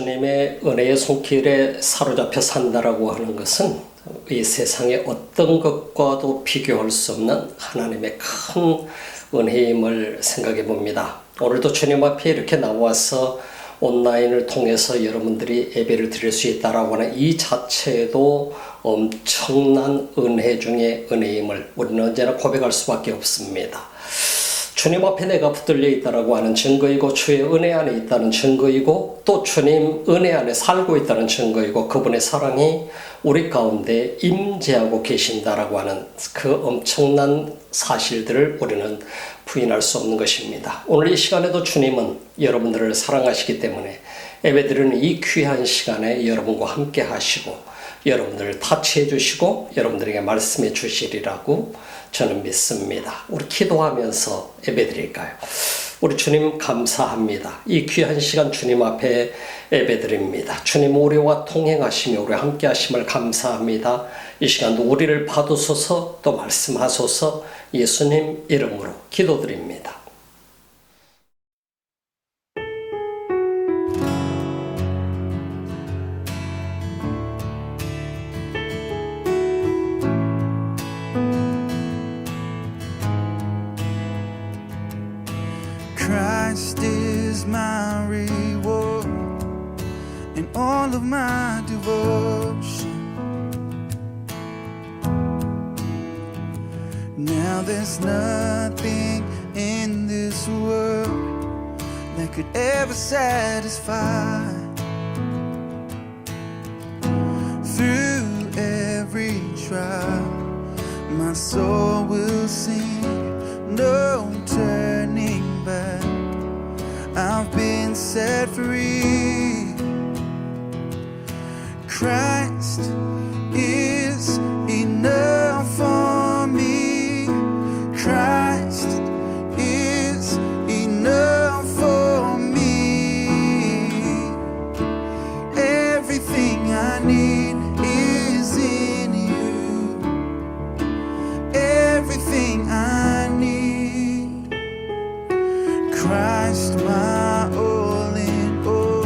주님의 은혜의 손길에 사로잡혀 산다라고 하는 것은 이 세상의 어떤 것과도 비교할 수 없는 하나님의 큰 은혜임을 생각해 봅니다. 오늘도 주님 앞에 이렇게 나와서 온라인을 통해서 여러분들이 예배를 드릴 수 있다라고 하는 이 자체도 엄청난 은혜 중에 은혜임을 우리는 언제나 고백할 수밖에 없습니다. 주님 앞에 내가 붙들려 있다라고 하는 증거이고 주의 은혜 안에 있다는 증거이고 또 주님 은혜 안에 살고 있다는 증거이고 그분의 사랑이 우리 가운데 임재하고 계신다라고 하는 그 엄청난 사실들을 우리는 부인할 수 없는 것입니다. 오늘 이 시간에도 주님은 여러분들을 사랑하시기 때문에 예배드리는 이 귀한 시간에 여러분과 함께 하시고 여러분들을 타치해 주시고 여러분들에게 말씀해 주시리라고 저는 믿습니다. 우리 기도하면서 예배드릴까요? 우리 주님 감사합니다. 이 귀한 시간 주님 앞에 예배드립니다. 주님 우리와 통행하시며 우리와 함께 하심을 감사합니다. 이 시간도 우리를 받으소서 또 말씀하소서 예수님 이름으로 기도드립니다. Christ is my reward and all of my devotion. Now there's nothing in this world that could ever satisfy. Through every trial, my soul will sing, no turning back. I've been set free. Christ is enough for me. Christ is enough for me. Everything I need is in you. Everything I need. Christ, my all in all,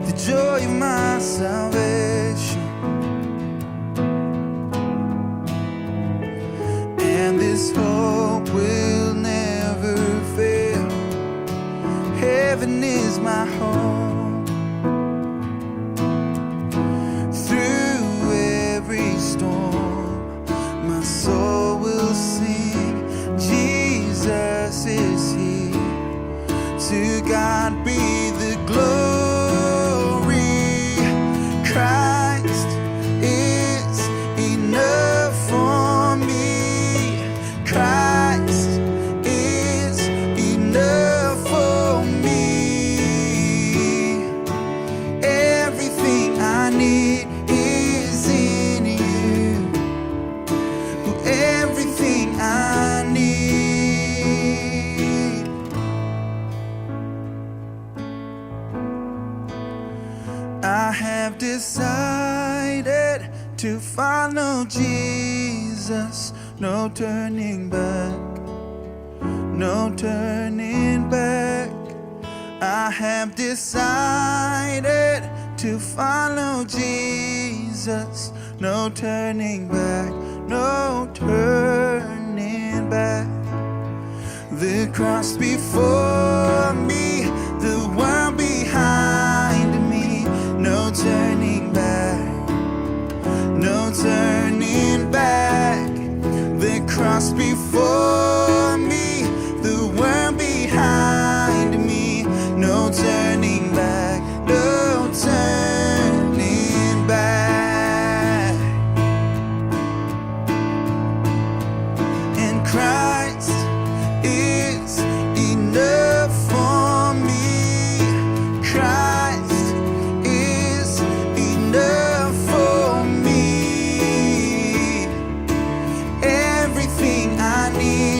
the joy of my salvation. And this hope will never fail. Heaven is my home. Through every storm, my soul will sing, Jesus is here. To God be the glory. Christ is enough for me. Christ is enough for me. Everything I need is in you. Everything I need. I have decided to follow Jesus. No turning back. No turning back. I have decided to follow Jesus. No turning back. No turning back. The cross before me, the world behind me. No turning back, no turning back. The cross before me, the world behind me. No turning back, no turning back. And Christ is enough for me. Christ is enough for me. Everything I need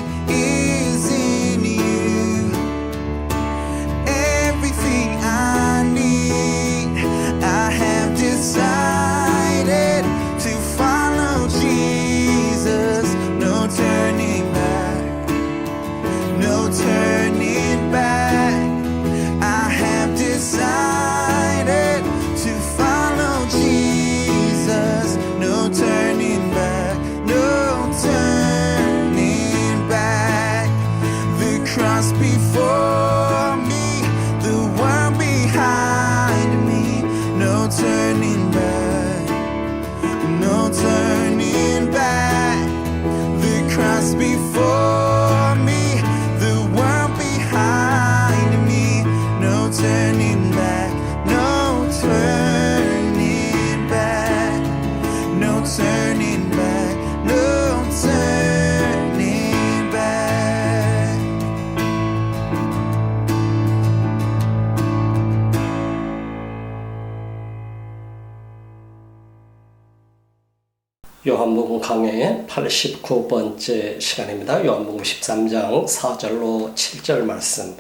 turning back, no turning back. 요한복음 강해의 89번째 시간입니다. 요한복음 13장 4절로 7절 말씀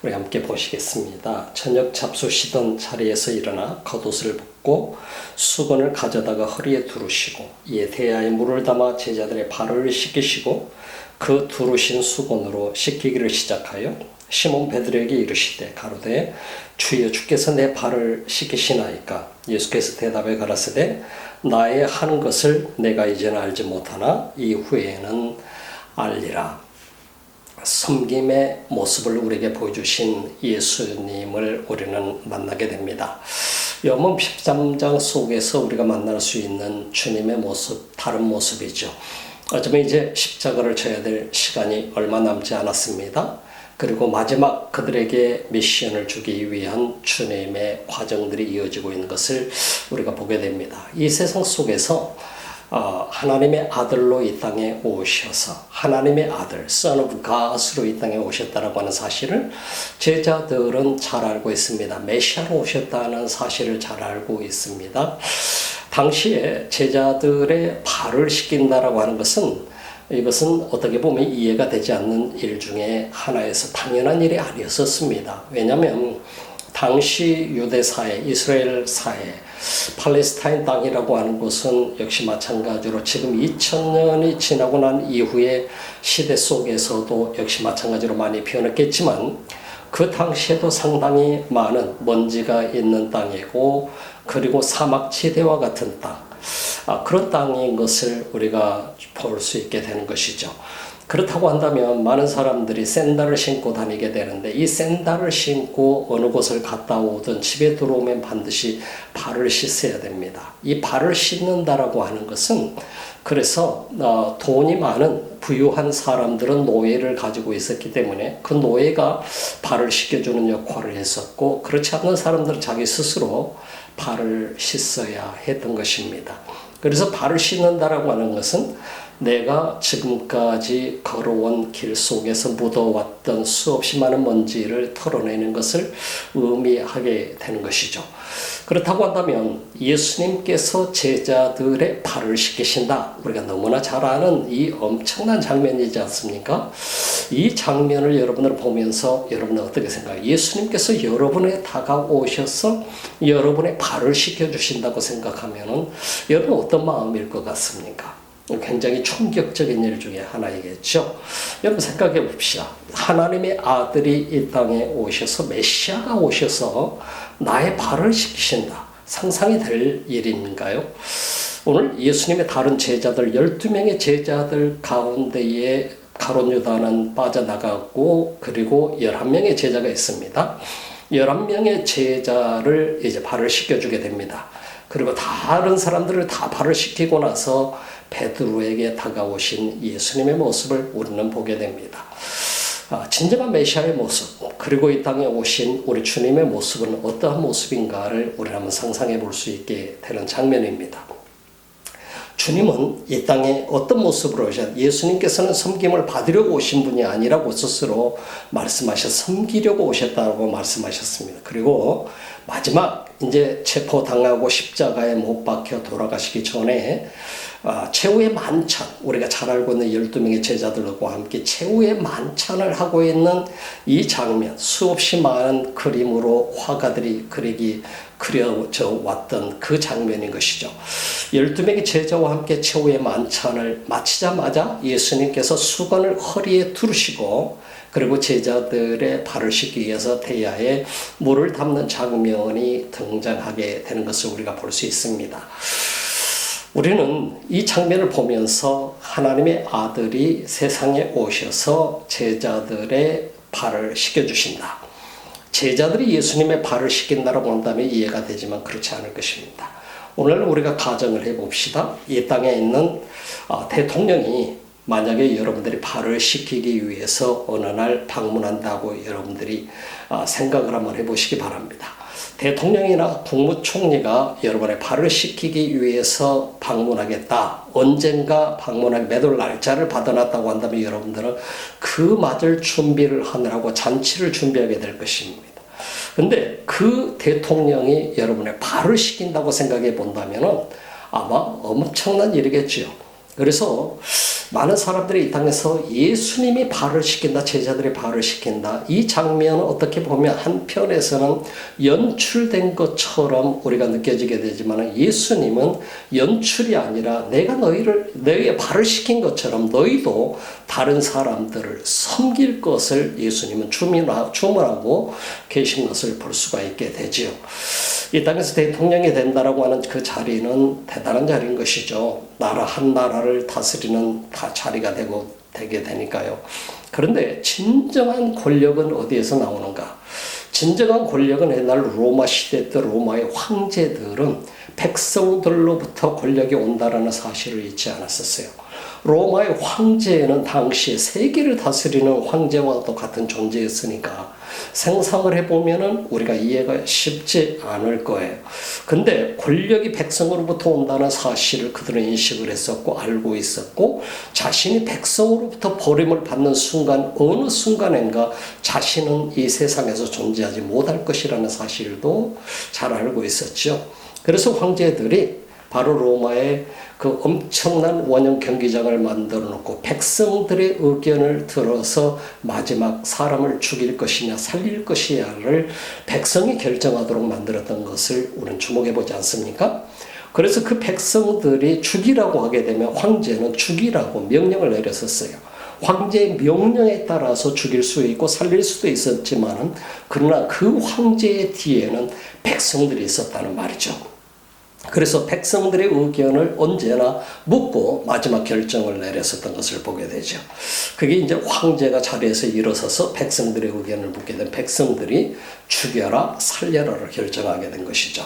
우리 함께 보시겠습니다. 저녁 잡수시던 자리에서 일어나 겉옷을 벗고 수건을 가져다가 허리에 두르시고 이에 대야에 물을 담아 제자들의 발을 씻기시고 그 두르신 수건으로 씻기기를 시작하여 시몬 베드로에게 이르시되 가로되 주여 주께서 내 발을 씻기시나이까. 예수께서 대답해 가라사대 나의 하는 것을 내가 이제는 알지 못하나 이후에는 알리라. 섬김의 모습을 우리에게 보여주신 예수님을 우리는 만나게 됩니다. 요한복음 13장 속에서 우리가 만날 수 있는 주님의 모습, 다른 모습이죠. 어쩌면 이제 십자가를 져야 될 시간이 얼마 남지 않았습니다. 그리고 마지막 그들에게 미션을 주기 위한 주님의 과정들이 이어지고 있는 것을 우리가 보게 됩니다. 이 세상 속에서 하나님의 아들로 이 땅에 오셔서 하나님의 아들, Son of God으로 이 땅에 오셨다라고 하는 사실을 제자들은 잘 알고 있습니다. 메시아로 오셨다는 사실을 잘 알고 있습니다. 당시에 제자들의 발을 씻긴다라고 하는 것은 이것은 어떻게 보면 이해가 되지 않는 일 중에 하나에서 당연한 일이 아니었습니다. 왜냐하면 당시 유대 사회, 이스라엘 사회, 팔레스타인 땅이라고 하는 곳은 역시 마찬가지로 지금 2000년이 지나고 난 이후의 시대 속에서도 역시 마찬가지로 많이 변했겠지만 그 당시에도 상당히 많은 먼지가 있는 땅이고 그리고 사막지대와 같은 땅, 그런 땅인 것을 우리가 볼 수 있게 되는 것이죠. 그렇다고 한다면 많은 사람들이 샌들을 신고 다니게 되는데 이 샌들을 신고 어느 곳을 갔다 오든 집에 들어오면 반드시 발을 씻어야 됩니다. 이 발을 씻는다라고 하는 것은 그래서 돈이 많은 부유한 사람들은 노예를 가지고 있었기 때문에 그 노예가 발을 씻겨주는 역할을 했었고 그렇지 않은 사람들은 자기 스스로 발을 씻어야 했던 것입니다. 그래서 발을 씻는다라고 하는 것은 내가 지금까지 걸어온 길 속에서 묻어왔던 수없이 많은 먼지를 털어내는 것을 의미하게 되는 것이죠. 그렇다고 한다면 예수님께서 제자들의 발을 씻기신다. 우리가 너무나 잘 아는 이 엄청난 장면이지 않습니까? 이 장면을 여러분들 보면서 여러분은 어떻게 생각해요? 예수님께서 여러분에 다가오셔서 여러분의 발을 씻겨주신다고 생각하면 여러분 어떤 마음일 것 같습니까? 굉장히 충격적인 일 중에 하나이겠죠. 여러분 생각해 봅시다. 하나님의 아들이 이 땅에 오셔서 메시아가 오셔서 나의 발을 씻기신다. 상상이 될 일인가요? 오늘 예수님의 다른 제자들 12명의 제자들 가운데에 가룟 유다는 빠져나가고 그리고 11명의 제자가 있습니다. 11명의 제자를 이제 발을 씻겨주게 됩니다. 그리고 다른 사람들을 다 발을 씻기고 나서 베드로에게 다가오신 예수님의 모습을 우리는 보게 됩니다. 진정한 메시아의 모습 그리고 이 땅에 오신 우리 주님의 모습은 어떠한 모습인가를 우리 한번 상상해 볼 수 있게 되는 장면입니다. 주님은 이 땅에 어떤 모습으로 오셨? 예수님께서는 섬김을 받으려고 오신 분이 아니라고 스스로 섬기려고 오셨다고 말씀하셨습니다. 그리고 마지막 이제 체포당하고 십자가에 못 박혀 돌아가시기 전에 최후의 만찬, 우리가 잘 알고 있는 12명의 제자들과 함께 최후의 만찬을 하고 있는 이 장면, 수없이 많은 그림으로 화가들이 그려져 왔던 그 장면인 것이죠. 12명의 제자와 함께 최후의 만찬을 마치자마자 예수님께서 수건을 허리에 두르시고 그리고 제자들의 발을 씻기 위해서 대야에 물을 담는 장면이 등장하게 되는 것을 우리가 볼 수 있습니다. 우리는 이 장면을 보면서 하나님의 아들이 세상에 오셔서 제자들의 발을 씻겨주신다. 제자들이 예수님의 발을 씻긴다라고 한다면 이해가 되지만 그렇지 않을 것입니다. 오늘 우리가 가정을 해봅시다. 이 땅에 있는 대통령이 만약에 여러분들이 발을 씻기기 위해서 어느 날 방문한다고 여러분들이 생각을 한번 해보시기 바랍니다. 대통령이나 국무총리가 여러분의 발을 씻기기 위해서 방문하겠다. 언젠가 방문할 매달 날짜를 받아놨다고 한다면 여러분들은 그 맞을 준비를 하느라고 잔치를 준비하게 될 것입니다. 근데 그 대통령이 여러분의 발을 씻긴다고 생각해 본다면 아마 엄청난 일이겠지요. 그래서 많은 사람들이 이 땅에서 예수님이 발을 씻긴다, 제자들이 발을 씻긴다. 이 장면은 어떻게 보면 한편에서는 연출된 것처럼 우리가 느껴지게 되지만 예수님은 연출이 아니라 내가 너희의 발을 씻긴 것처럼 너희도 다른 사람들을 섬길 것을 예수님은 주문하고 계신 것을 볼 수가 있게 되지요. 이 땅에서 대통령이 된다라고 하는 그 자리는 대단한 자리인 것이죠. 나라 한 나라를 다스리는 자리가 되게 되니까요. 그런데 진정한 권력은 어디에서 나오는가? 진정한 권력은 옛날 로마 시대 때 로마의 황제들은 백성들로부터 권력이 온다라는 사실을 잊지 않았었어요. 로마의 황제는 당시에 세계를 다스리는 황제와 똑같은 존재였으니까 생각을 해보면은 우리가 이해가 쉽지 않을 거예요. 근데 권력이 백성으로부터 온다는 사실을 그들은 인식을 했었고 알고 있었고 자신이 백성으로부터 버림을 받는 순간 어느 순간인가 자신은 이 세상에서 존재하지 못할 것이라는 사실도 잘 알고 있었죠. 그래서 황제들이 바로 로마의 그 엄청난 원형 경기장을 만들어 놓고 백성들의 의견을 들어서 마지막 사람을 죽일 것이냐 살릴 것이냐를 백성이 결정하도록 만들었던 것을 우리는 주목해 보지 않습니까? 그래서 그 백성들이 죽이라고 하게 되면 황제는 죽이라고 명령을 내렸었어요. 황제의 명령에 따라서 죽일 수 있고 살릴 수도 있었지만 그러나 그 황제의 뒤에는 백성들이 있었다는 말이죠. 그래서 백성들의 의견을 언제나 묻고 마지막 결정을 내렸었던 것을 보게 되죠. 그게 이제 황제가 자리에서 일어서서 백성들의 의견을 묻게 된 백성들이 죽여라 살려라를 결정하게 된 것이죠.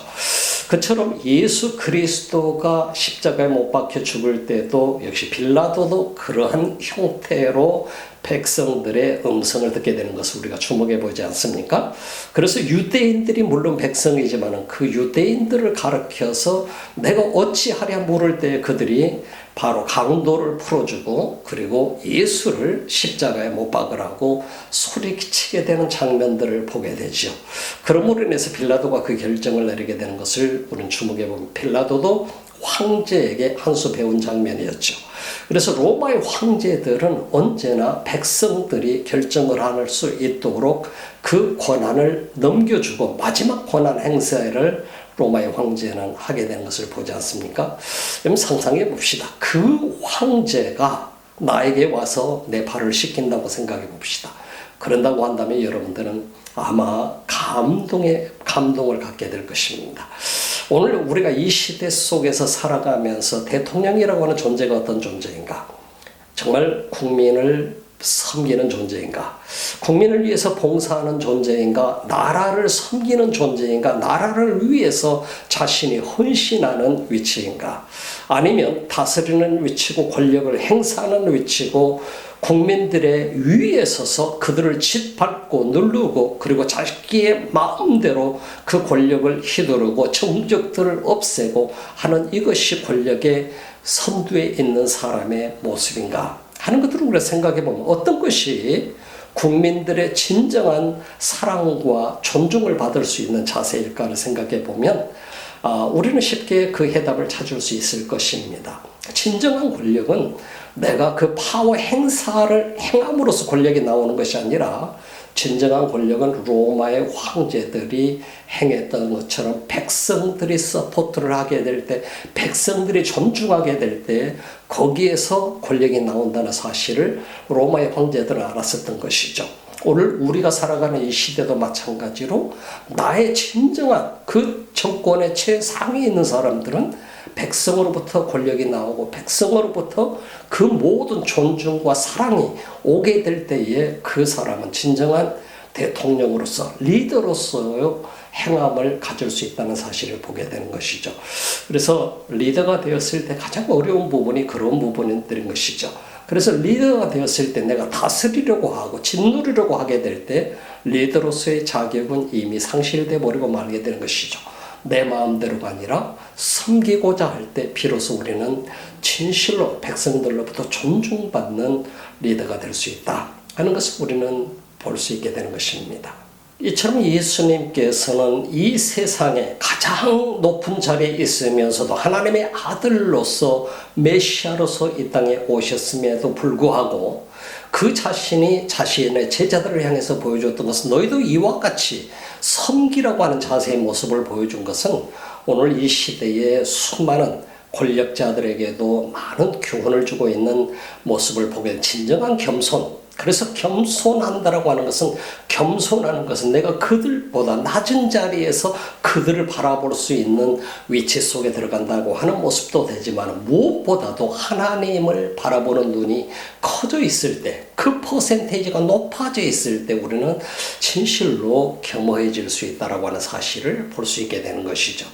그처럼 예수 그리스도가 십자가에 못 박혀 죽을 때도 역시 빌라도도 그러한 형태로 백성들의 음성을 듣게 되는 것을 우리가 주목해 보지 않습니까? 그래서 유대인들이 물론 백성이지만 그 유대인들을 가르쳐서 내가 어찌하랴 물을 때 그들이 바로 강도를 풀어주고 그리고 예수를 십자가에 못 박으라고 소리치게 되는 장면들을 보게 되죠. 그러므로 인해서 빌라도가 그 결정을 내리게 되는 것을 우리는 주목해 보면 빌라도도 황제에게 한 수 배운 장면이었죠. 그래서 로마의 황제들은 언제나 백성들이 결정을 할 수 있도록 그 권한을 넘겨주고 마지막 권한 행사를 로마의 황제는 하게 된 것을 보지 않습니까? 그럼 상상해 봅시다. 그 황제가 나에게 와서 내 발을 씻긴다고 생각해 봅시다. 그런다고 한다면 여러분들은 아마 감동을 갖게 될 것입니다. 오늘 우리가 이 시대 속에서 살아가면서 대통령이라고 하는 존재가 어떤 존재인가? 정말 국민을 섬기는 존재인가? 국민을 위해서 봉사하는 존재인가? 나라를 섬기는 존재인가? 나라를 위해서 자신이 헌신하는 위치인가? 아니면 다스리는 위치고 권력을 행사하는 위치고 국민들의 위에 서서 그들을 짓밟고 누르고 그리고 자기의 마음대로 그 권력을 휘두르고 정적들을 없애고 하는 이것이 권력의 선두에 있는 사람의 모습인가 하는 것들을 우리가 생각해 보면 어떤 것이 국민들의 진정한 사랑과 존중을 받을 수 있는 자세일까를 생각해 보면 우리는 쉽게 그 해답을 찾을 수 있을 것입니다. 진정한 권력은 내가 그 파워 행사를 행함으로써 권력이 나오는 것이 아니라 진정한 권력은 로마의 황제들이 행했던 것처럼 백성들이 서포트를 하게 될 때, 백성들이 존중하게 될 때 거기에서 권력이 나온다는 사실을 로마의 황제들은 알았었던 것이죠. 오늘 우리가 살아가는 이 시대도 마찬가지로 나의 진정한 그 정권의 최상위에 있는 사람들은 백성으로부터 권력이 나오고 백성으로부터 그 모든 존중과 사랑이 오게 될 때에 그 사람은 진정한 대통령으로서 리더로서의 행함을 가질 수 있다는 사실을 보게 되는 것이죠. 그래서 리더가 되었을 때 가장 어려운 부분이 그런 부분들인 것이죠. 그래서 리더가 되었을 때 내가 다스리려고 하고 짓누르려고 하게 될 때 리더로서의 자격은 이미 상실돼 버리고 말게 되는 것이죠. 내 마음대로가 아니라 섬기고자 할 때 비로소 우리는 진실로 백성들로부터 존중받는 리더가 될 수 있다 하는 것을 우리는 볼 수 있게 되는 것입니다. 이처럼 예수님께서는 이 세상에 가장 높은 자리에 있으면서도 하나님의 아들로서 메시아로서 이 땅에 오셨음에도 불구하고 그 자신이 자신의 제자들을 향해서 보여줬던 것은 너희도 이와 같이 섬기라고 하는 자세의 모습을 보여준 것은 오늘 이 시대의 수많은 권력자들에게도 많은 교훈을 주고 있는 모습을 보게 된 진정한 겸손. 그래서 겸손한다라고 하는 것은 겸손하는 것은 내가 그들보다 낮은 자리에서 그들을 바라볼 수 있는 위치 속에 들어간다고 하는 모습도 되지만 무엇보다도 하나님을 바라보는 눈이 커져 있을 때 그 퍼센테이지가 높아져 있을 때 우리는 진실로 겸허해질 수 있다라고 하는 사실을 볼 수 있게 되는 것이죠.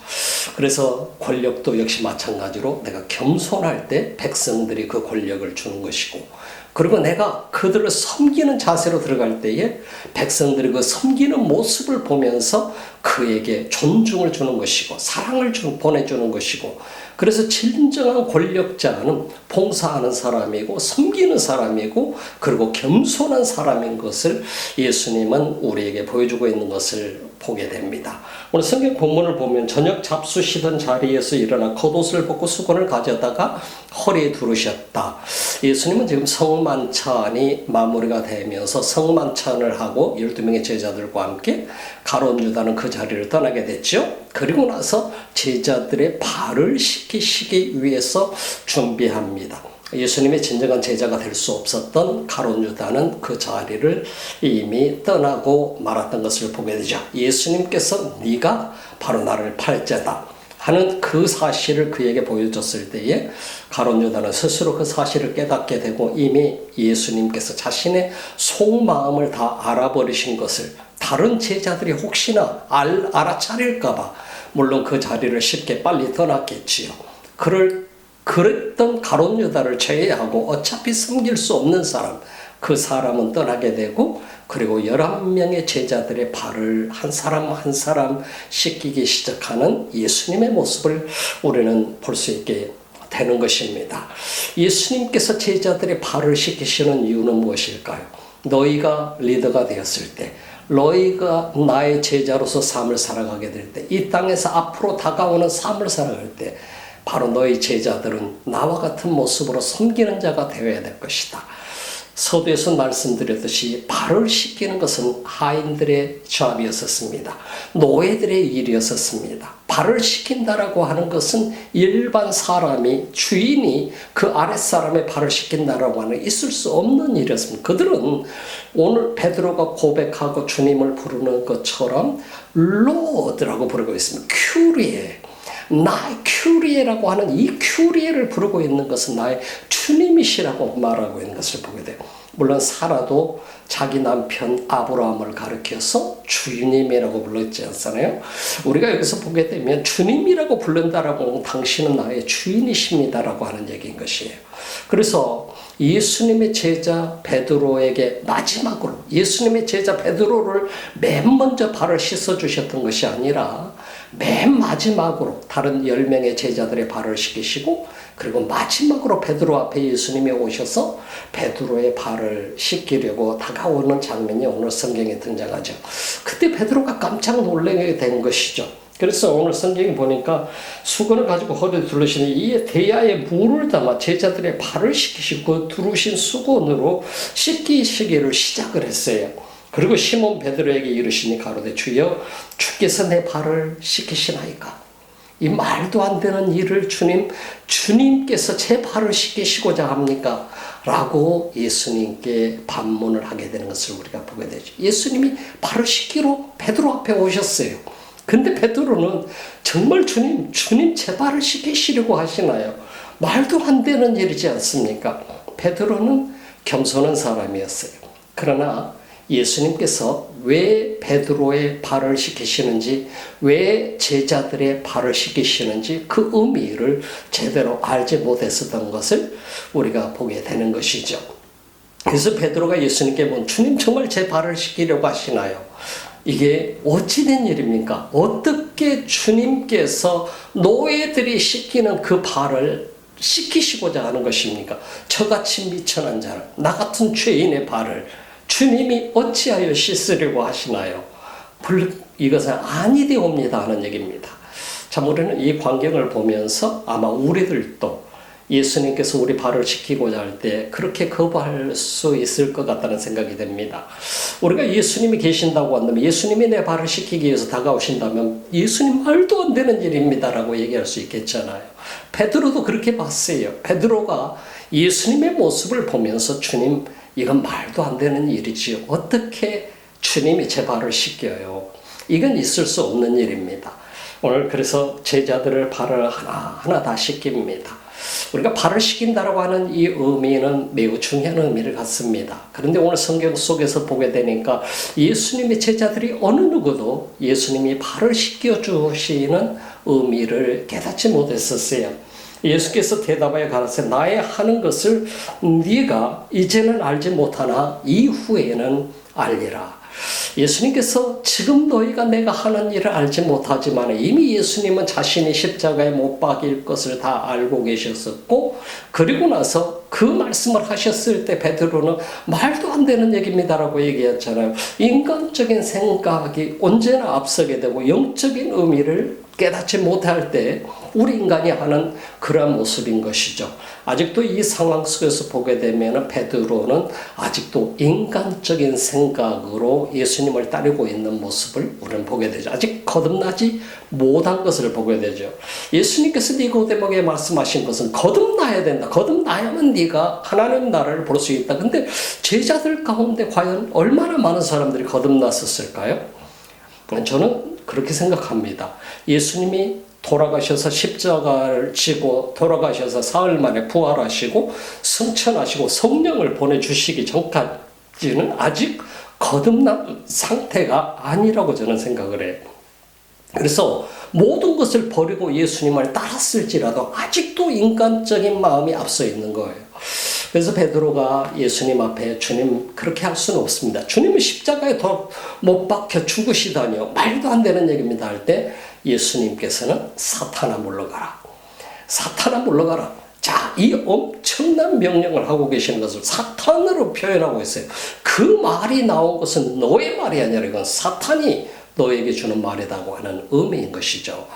그래서 권력도 역시 마찬가지로 내가 겸손할 때 백성들이 그 권력을 주는 것이고 그리고 내가 그들을 섬기는 자세로 들어갈 때에 백성들이 그 섬기는 모습을 보면서 그에게 존중을 주는 것이고 사랑을 보내주는 것이고 그래서 진정한 권력자는 봉사하는 사람이고 섬기는 사람이고 그리고 겸손한 사람인 것을 예수님은 우리에게 보여주고 있는 것을 보게 됩니다. 오늘 성경 본문을 보면 저녁 잡수시던 자리에서 일어나 겉옷을 벗고 수건을 가져다가 허리에 두르셨다. 예수님은 지금 성만찬이 마무리가 되면서 성만찬을 하고 12명의 제자들과 함께 가룟 유다는 그 자리를 떠나게 됐죠. 그리고 나서 제자들의 발을 씻기시기 위해서 준비합니다. 예수님의 진정한 제자가 될 수 없었던 가룟 유다는 그 자리를 이미 떠나고 말았던 것을 보게 되죠. 예수님께서 네가 바로 나를 팔자다 하는 그 사실을 그에게 보여줬을 때에 가룟 유다는 스스로 그 사실을 깨닫게 되고 이미 예수님께서 자신의 속마음을 다 알아버리신 것을 다른 제자들이 혹시나 알아차릴까 봐 물론 그 자리를 쉽게 빨리 떠났겠지요. 그랬던 가룟 유다를 제외하고 어차피 섬길 수 없는 사람, 그 사람은 떠나게 되고 그리고 11명의 제자들의 발을 한 사람 한 사람 씻기기 시작하는 예수님의 모습을 우리는 볼 수 있게 되는 것입니다. 예수님께서 제자들의 발을 씻기시는 이유는 무엇일까요? 너희가 리더가 되었을 때 너희가 나의 제자로서 삶을 살아가게 될 때 이 땅에서 앞으로 다가오는 삶을 살아갈 때 바로 너희 제자들은 나와 같은 모습으로 섬기는 자가 되어야 될 것이다. 서두에서 말씀드렸듯이 발을 씻기는 것은 하인들의 잡이었었습니다. 노예들의 일이었었습니다. 발을 씻긴다라고 하는 것은 일반 사람이 주인이 그 아랫사람의 발을 씻긴다라고 하는 있을 수 없는 일이었습니다. 그들은 오늘 베드로가 고백하고 주님을 부르는 것처럼 로드라고 부르고 있습니다. 큐리에. 나의 큐리에라고 하는 이 큐리에를 부르고 있는 것은 나의 주님이시라고 말하고 있는 것을 보게 돼요. 물론 사라도 자기 남편 아브라함을 가리켜서 주님이라고 불렀지 않잖아요. 우리가 여기서 보게 되면 주님이라고 부른다라고 하면 당신은 나의 주인이십니다라고 하는 얘기인 것이에요. 그래서 예수님의 제자 베드로에게 마지막으로 예수님의 제자 베드로를 맨 먼저 발을 씻어주셨던 것이 아니라 맨 마지막으로 다른 10명의 제자들의 발을 씻기시고 그리고 마지막으로 베드로 앞에 예수님이 오셔서 베드로의 발을 씻기려고 다가오는 장면이 오늘 성경에 등장하죠. 그때 베드로가 깜짝 놀라게 된 것이죠. 그래서 오늘 성경에 보니까 수건을 가지고 허리에 두르시니 이에 대야에 물을 담아 제자들의 발을 씻기시고 두르신 수건으로 씻기시기를 시작을 했어요. 그리고 시몬 베드로에게 이르시니 가로되 주여 주께서 내 발을 씻기시나이까. 이 말도 안 되는 일을 주님께서 제 발을 씻기시고자 합니까? 라고 예수님께 반문을 하게 되는 것을 우리가 보게 되죠. 예수님이 발을 씻기로 베드로 앞에 오셨어요. 근데 베드로는 정말 주님 제 발을 씻기시려고 하시나요? 말도 안 되는 일이지 않습니까? 베드로는 겸손한 사람이었어요. 그러나 예수님께서 왜 베드로의 발을 씻기시는지, 왜 제자들의 발을 씻기시는지 그 의미를 제대로 알지 못했었던 것을 우리가 보게 되는 것이죠. 그래서 베드로가 예수님께 문, 주님 정말 제 발을 씻기려고 하시나요? 이게 어찌된 일입니까? 어떻게 주님께서 노예들이 씻기는 그 발을 씻기시고자 하는 것입니까? 저같이 미천한 자를, 나 같은 죄인의 발을 주님이 어찌하여 씻으려고 하시나요? 이것은 아니되옵니다 하는 얘기입니다. 참 우리는 이 광경을 보면서 아마 우리들도 예수님께서 우리 발을 씻기고자 할 때 그렇게 거부할 수 있을 것 같다는 생각이 됩니다. 우리가 예수님이 계신다고 한다면, 예수님이 내 발을 씻기기 위해서 다가오신다면 예수님 말도 안 되는 일입니다라고 얘기할 수 있겠잖아요. 베드로도 그렇게 봤어요. 베드로가 예수님의 모습을 보면서 주님, 이건 말도 안 되는 일이지요. 어떻게 주님이 제 발을 씻겨요? 이건 있을 수 없는 일입니다. 오늘 그래서 제자들을 발을 하나하나 다 씻깁니다. 우리가 발을 씻긴다라고 하는 이 의미는 매우 중요한 의미를 갖습니다. 그런데 오늘 성경 속에서 보게 되니까 예수님의 제자들이 어느 누구도 예수님이 발을 씻겨주시는 의미를 깨닫지 못했었어요. 예수께서 대답하여 가라사대 나의 하는 것을 네가 이제는 알지 못하나 이후에는 알리라. 예수님께서 지금 너희가 내가 하는 일을 알지 못하지만 이미 예수님은 자신이 십자가에 못 박일 것을 다 알고 계셨었고, 그리고 나서 그 말씀을 하셨을 때 베드로는 말도 안 되는 얘기입니다라고 얘기했잖아요. 인간적인 생각이 언제나 앞서게 되고 영적인 의미를 깨닫지 못할 때 우리 인간이 하는 그러한 모습인 것이죠. 아직도 이 상황 속에서 보게 되면 베드로는 아직도 인간적인 생각으로 예수님을 따르고 있는 모습을 우리는 보게 되죠. 아직 거듭나지 못한 것을 보게 되죠. 예수님께서 니고데모에게 말씀하신 것은 거듭나야 된다. 거듭나야만 네가 하나님 나라를 볼 수 있다. 근데 제자들 가운데 과연 얼마나 많은 사람들이 거듭났었을까요? 저는 그렇게 생각합니다. 예수님이 돌아가셔서 십자가를 지고 돌아가셔서 사흘 만에 부활하시고 승천하시고 성령을 보내주시기 전까지는 아직 거듭난 상태가 아니라고 저는 생각을 해요. 그래서 모든 것을 버리고 예수님을 따랐을지라도 아직도 인간적인 마음이 앞서 있는 거예요. 그래서 베드로가 예수님 앞에 주님 그렇게 할 수는 없습니다. 주님은 십자가에 더 못 박혀 죽으시다니요. 말도 안 되는 얘기입니다 할 때 예수님께서는 사탄아 물러가라. 사탄아 물러가라. 자, 이 엄청난 명령을 하고 계시는 것을 사탄으로 표현하고 있어요. 그 말이 나온 것은 너의 말이 아니라 이건 사탄이 너에게 주는 말이라고 하는 의미인 것이죠.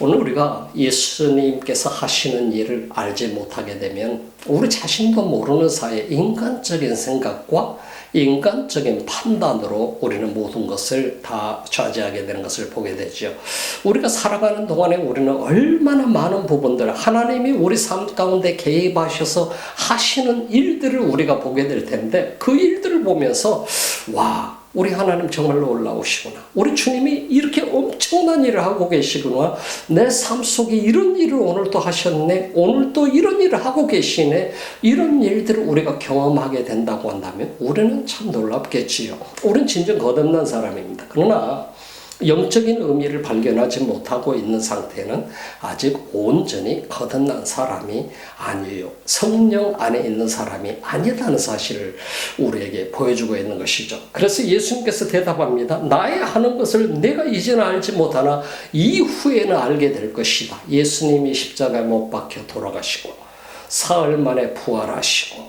오늘 우리가 예수님께서 하시는 일을 알지 못하게 되면 우리 자신도 모르는 사이에 인간적인 생각과 인간적인 판단으로 우리는 모든 것을 다 좌지하게 되는 것을 보게 되죠. 우리가 살아가는 동안에 우리는 얼마나 많은 부분들, 하나님이 우리 삶 가운데 개입하셔서 하시는 일들을 우리가 보게 될 텐데 그 일들을 보면서 와, 우리 하나님 정말 놀라우시구나. 우리 주님이 이렇게 엄청난 일을 하고 계시구나. 내 삶 속에 이런 일을 오늘 또 하셨네. 오늘 또 이런 일을 하고 계시네. 이런 일들을 우리가 경험하게 된다고 한다면 우리는 참 놀랍겠지요. 우리는 진정 거듭난 사람입니다. 그러나 영적인 의미를 발견하지 못하고 있는 상태는 아직 온전히 거듭난 사람이 아니에요. 성령 안에 있는 사람이 아니다는 사실을 우리에게 보여주고 있는 것이죠. 그래서 예수님께서 대답합니다. 나의 하는 것을 내가 이제는 알지 못하나 이후에는 알게 될 것이다. 예수님이 십자가에 못 박혀 돌아가시고 사흘 만에 부활하시고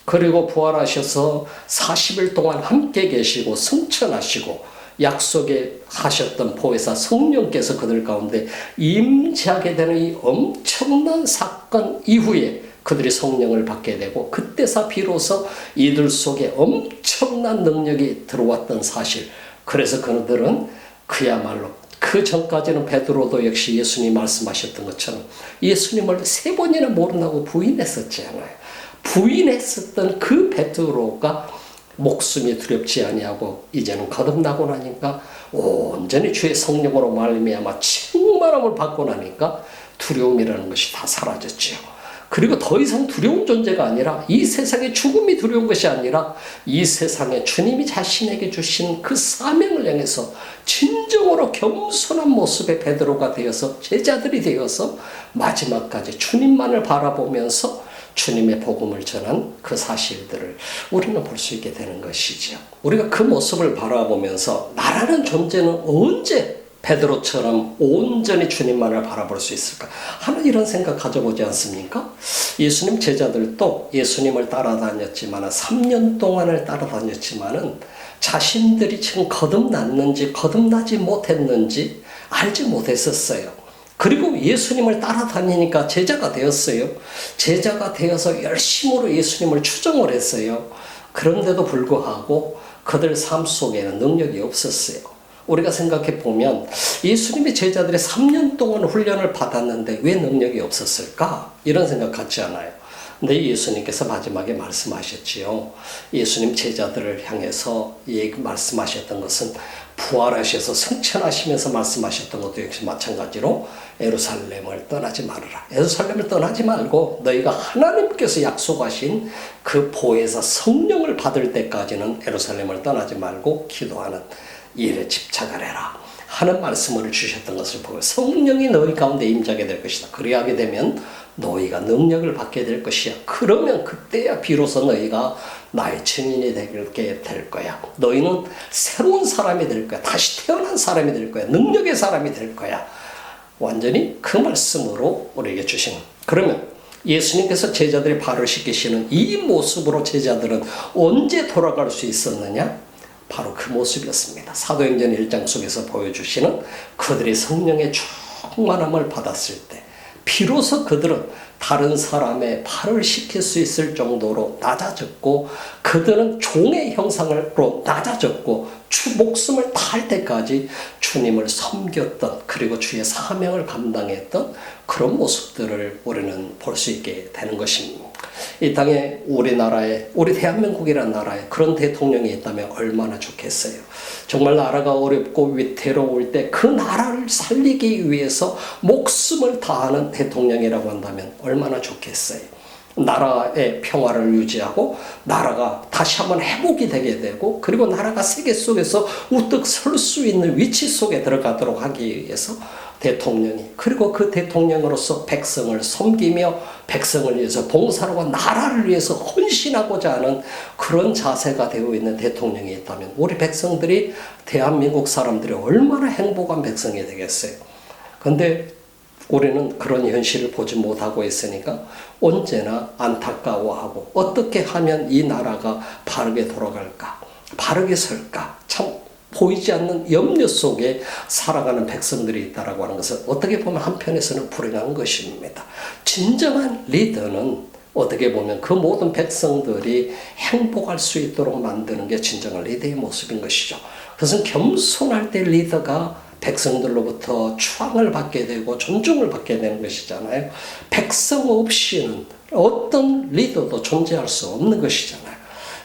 그리고 부활하셔서 40일 동안 함께 계시고 승천하시고 약속에 하셨던 보혜사 성령께서 그들 가운데 임재하게 되는 이 엄청난 사건 이후에 그들이 성령을 받게 되고 그때서 비로소 이들 속에 엄청난 능력이 들어왔던 사실. 그래서 그들은 그야말로 그 전까지는 베드로도 역시 예수님 말씀하셨던 것처럼 예수님을 3번이나 모른다고 부인했었잖아요. 부인했었던 그 베드로가 목숨이 두렵지 아니하고 이제는 거듭나고 나니까 온전히 주의 성령으로 말미암아 충만함을 받고 나니까 두려움이라는 것이 다 사라졌지요. 그리고 더 이상 두려운 존재가 아니라 이 세상의 죽음이 두려운 것이 아니라 이 세상에 주님이 자신에게 주신 그 사명을 향해서 진정으로 겸손한 모습의 베드로가 되어서 제자들이 되어서 마지막까지 주님만을 바라보면서 주님의 복음을 전한 그 사실들을 우리는 볼 수 있게 되는 것이죠. 우리가 그 모습을 바라보면서 나라는 존재는 언제 베드로처럼 온전히 주님만을 바라볼 수 있을까 하는 이런 생각 가져보지 않습니까? 예수님 제자들도 예수님을 따라다녔지만 3년 동안을 따라다녔지만은 자신들이 지금 거듭났는지 거듭나지 못했는지 알지 못했었어요. 그리고 예수님을 따라다니니까 제자가 되었어요. 제자가 되어서 열심으로 예수님을 추종을 했어요. 그런데도 불구하고 그들 삶 속에는 능력이 없었어요. 우리가 생각해 보면 예수님의 제자들이 3년 동안 훈련을 받았는데 왜 능력이 없었을까? 이런 생각 같지 않아요. 근데 예수님께서 마지막에 말씀하셨지요. 예수님 제자들을 향해서 말씀하셨던 것은 부활하셔서 승천하시면서 말씀하셨던 것도 역시 마찬가지로 예루살렘을 떠나지 말아라. 예루살렘을 떠나지 말고 너희가 하나님께서 약속하신 그 보혜사 성령을 받을 때까지는 예루살렘을 떠나지 말고 기도하는 일에 집착을 해라 하는 말씀을 주셨던 것을 보고 성령이 너희 가운데 임하게 될 것이다. 그리하게 되면 너희가 능력을 받게 될 것이야. 그러면 그때야 비로소 너희가 나의 증인이 되게 될 거야. 너희는 새로운 사람이 될 거야. 다시 태어난 사람이 될 거야. 능력의 사람이 될 거야. 완전히 그 말씀으로 우리에게 주신. 그러면 예수님께서 제자들이 발을 씻기시는 이 모습으로 제자들은 언제 돌아갈 수 있었느냐? 바로 그 모습이었습니다. 사도행전 1장 속에서 보여주시는 그들이 성령의 충만함을 받았을 때 비로소 그들은 다른 사람의 발을 씻길 수 있을 정도로 낮아졌고 그들은 종의 형상으로 낮아졌고 목숨을 다할 때까지 주님을 섬겼던 그리고 주의 사명을 감당했던 그런 모습들을 우리는 볼 수 있게 되는 것입니다. 이 땅에 우리나라에 우리 대한민국이라는 나라에 그런 대통령이 있다면 얼마나 좋겠어요. 정말 나라가 어렵고 위태로울 때 그 나라를 살리기 위해서 목숨을 다하는 대통령이라고 한다면 얼마나 좋겠어요. 나라의 평화를 유지하고 나라가 다시 한번 회복이 되게 되고 그리고 나라가 세계 속에서 우뚝 설 수 있는 위치 속에 들어가도록 하기 위해서 대통령이 그리고 그 대통령으로서 백성을 섬기며 백성을 위해서 봉사하고 나라를 위해서 헌신하고자 하는 그런 자세가 되어 있는 대통령이 있다면 우리 백성들이 대한민국 사람들이 얼마나 행복한 백성이 되겠어요. 그런데 우리는 그런 현실을 보지 못하고 있으니까 언제나 안타까워하고 어떻게 하면 이 나라가 바르게 돌아갈까 바르게 설까 참 보이지 않는 염려 속에 살아가는 백성들이 있다라고 하는 것은 어떻게 보면 한편에서는 불행한 것입니다. 진정한 리더는 어떻게 보면 그 모든 백성들이 행복할 수 있도록 만드는 게 진정한 리더의 모습인 것이죠. 그것은 겸손할 때 리더가 백성들로부터 추앙을 받게 되고 존중을 받게 되는 것이잖아요. 백성 없이는 어떤 리더도 존재할 수 없는 것이잖아요.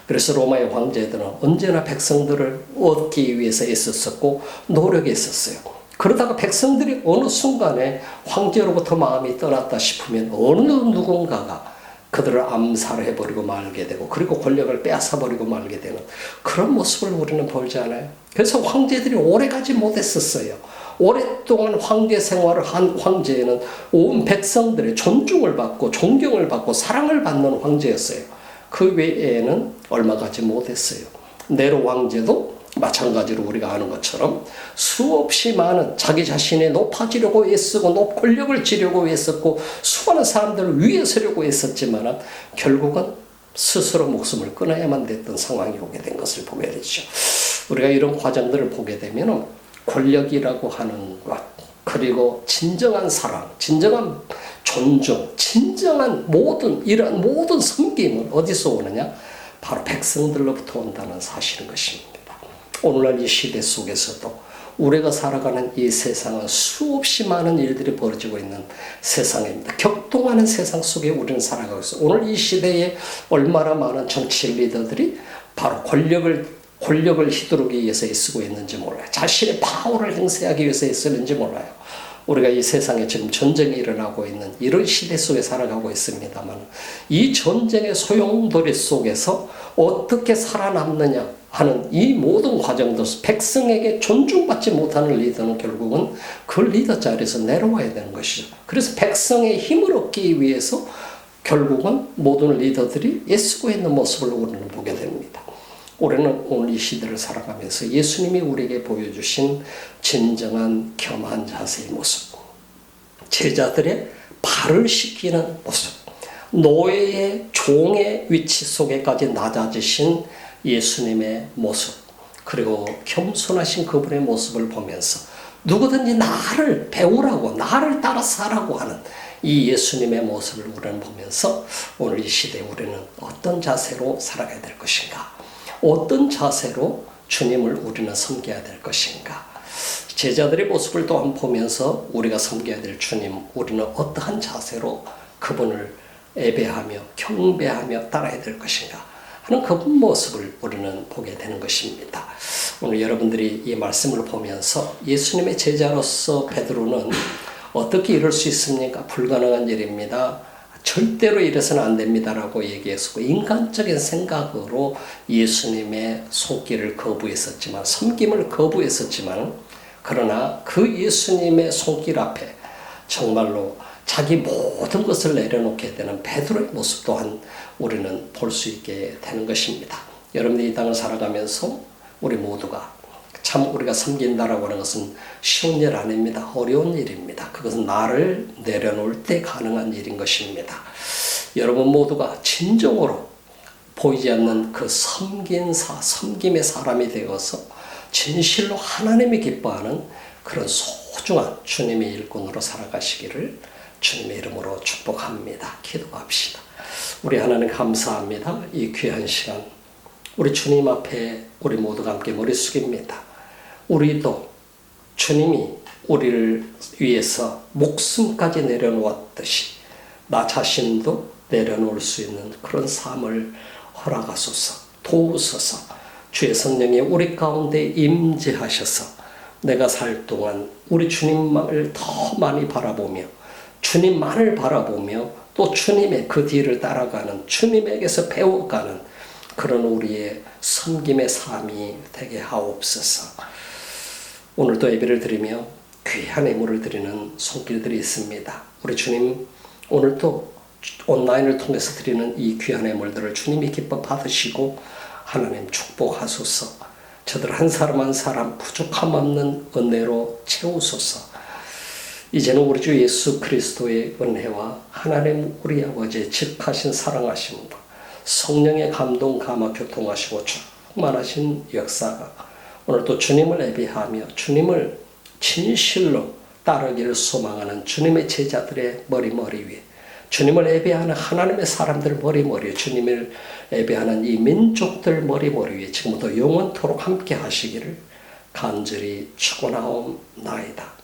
그래서 로마의 황제들은 언제나 백성들을 얻기 위해서 애썼었고 노력했었어요. 그러다가 백성들이 어느 순간에 황제로부터 마음이 떠났다 싶으면 어느 누군가가 그들을 암살해버리고 말게 되고 그리고 권력을 빼앗아버리고 말게 되는 그런 모습을 우리는 보지 않아요. 그래서 황제들이 오래가지 못했었어요. 오랫동안 황제 생활을 한 황제는 온 백성들의 존중을 받고 존경을 받고 사랑을 받는 황제였어요. 그 외에는 얼마 가지 못했어요. 네로 왕제도 마찬가지로 우리가 아는 것처럼 수없이 많은 자기 자신이 높아지려고 애쓰고 권력을 쥐려고 애썼고 수많은 사람들을 위해 서려고 애썼지만 결국은 스스로 목숨을 끊어야만 됐던 상황이 오게 된 것을 보게 되죠. 우리가 이런 과정들을 보게 되면 권력이라고 하는 것 그리고 진정한 사랑, 진정한 존중, 진정한 이러한 모든 섬김은 어디서 오느냐? 바로 백성들로부터 온다는 사실인 것입니다. 오늘날 이 시대 속에서도 우리가 살아가는 이 세상은 수없이 많은 일들이 벌어지고 있는 세상입니다. 격동하는 세상 속에 우리는 살아가고 있어요. 오늘 이 시대에 얼마나 많은 정치 리더들이 바로 권력을 휘두르기 위해서 애쓰고 있는지 몰라요. 자신의 파워를 행사하기 위해서 애쓰는지 몰라요. 우리가 이 세상에 지금 전쟁이 일어나고 있는 이런 시대 속에 살아가고 있습니다만 이 전쟁의 소용돌이 속에서 어떻게 살아남느냐 하는 이 모든 과정도 백성에게 존중받지 못하는 리더는 결국은 그 리더 자리에서 내려와야 되는 것이죠. 그래서 백성의 힘을 얻기 위해서 결국은 모든 리더들이 애쓰고 있는 모습을 우리는 보게 됩니다. 우리는 오늘 이 시대를 살아가면서 예수님이 우리에게 보여주신 진정한 겸한 자세의 모습, 제자들의 발을 씻기는 모습, 노예의 종의 위치 속에까지 낮아지신 예수님의 모습, 그리고 겸손하신 그분의 모습을 보면서 누구든지 나를 배우라고, 나를 따라 살라고 하는 이 예수님의 모습을 우리는 보면서 오늘 이 시대에 우리는 어떤 자세로 살아가야 될 것인가, 어떤 자세로 주님을 우리는 섬겨야 될 것인가, 제자들의 모습을 또한 보면서 우리가 섬겨야 될 주님, 우리는 어떠한 자세로 그분을 예배하며 경배하며 따라야 될 것인가 하는 그분 모습을 우리는 보게 되는 것입니다. 오늘 여러분들이 이 말씀을 보면서 예수님의 제자로서 베드로는 어떻게 이럴 수 있습니까? 불가능한 일입니다. 절대로 이래서는 안 됩니다라고 얘기했었고, 인간적인 생각으로 예수님의 손길을 거부했었지만, 섬김을 거부했었지만, 그러나 그 예수님의 손길 앞에 정말로 자기 모든 것을 내려놓게 되는 베드로의 모습 또한 우리는 볼 수 있게 되는 것입니다. 여러분들이 이 땅을 살아가면서 우리 모두가 참 우리가 섬긴다라고 하는 것은 쉬운 일 아닙니다. 어려운 일입니다. 그것은 나를 내려놓을 때 가능한 일인 것입니다. 여러분 모두가 진정으로 보이지 않는 그 섬김의 사람이 되어서 진실로 하나님이 기뻐하는 그런 소중한 주님의 일꾼으로 살아가시기를 주님의 이름으로 축복합니다. 기도합시다. 우리 하나님 감사합니다. 이 귀한 시간 우리 주님 앞에 우리 모두가 함께 머리 숙입니다. 우리도 주님이 우리를 위해서 목숨까지 내려놓았듯이 나 자신도 내려놓을 수 있는 그런 삶을 허락하소서, 도우소서. 주의 성령이 우리 가운데 임재하셔서 내가 살 동안 우리 주님을 더 많이 바라보며 주님만을 바라보며 또 주님의 그 뒤를 따라가는, 주님에게서 배워가는 그런 우리의 섬김의 삶이 되게 하옵소서. 오늘도 예배를 드리며 귀한 예물을 드리는 손길들이 있습니다. 우리 주님, 오늘도 온라인을 통해서 드리는 이 귀한 예물들을 주님이 기뻐 받으시고 하나님 축복하소서. 저들 한 사람 한 사람 부족함 없는 은혜로 채우소서. 이제는 우리 주 예수 그리스도의 은혜와 하나님 우리 아버지의 직하신 사랑하심과 성령의 감동 감화 교통하시고 충만하신 역사가 오늘도 주님을 예배하며 주님을 진실로 따르기를 소망하는 주님의 제자들의 머리 위에, 주님을 예배하는 하나님의 사람들 머리 위에, 주님을 예배하는 이 민족들 머리 위에 지금부터 영원토록 함께 하시기를 간절히 축원하옵나이다.